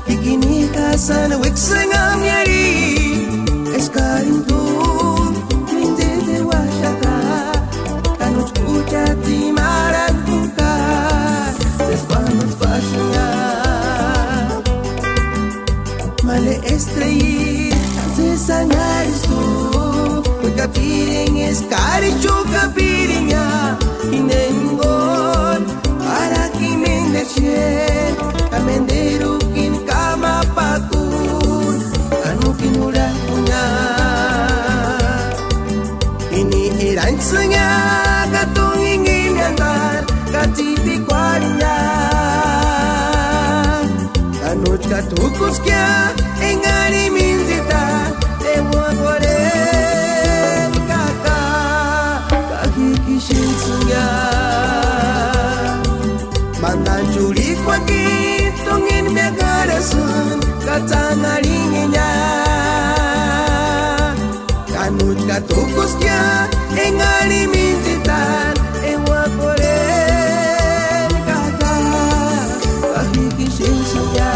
Ikinika sana wiksanga myari Eskarintu Mindete washaka Kanut kutati marantuka Sespanut fashnya Male estrei Sesangaristo Kapiring eskari chuka pirinya Inengon Para kimendershe Kamenderukin kamapakun Anu kinudah punya Ini iransanya Katung ingin yantar Katipi kwarinya Kanuj katukuskya Engari minzita Ewa kore Mandan curi kwaki tongin megarasun katangaringinya Kanut katukusnya engari minzitan ewa kore kaka kahikishinsunya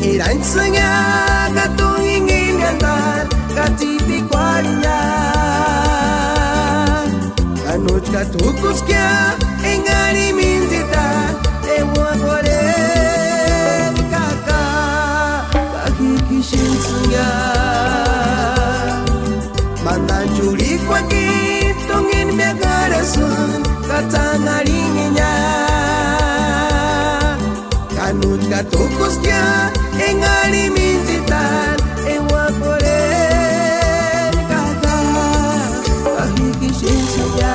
Iransanya katung ingin yantar katipi kwarinya Kanuj katukuskya engari minzita ewa kore kaka kahikishinsunya Mandan curi kwaki tongin megarasun katangaringinya Kanut katukusnya engari minzitan ewa kore kaka kahikishinsunya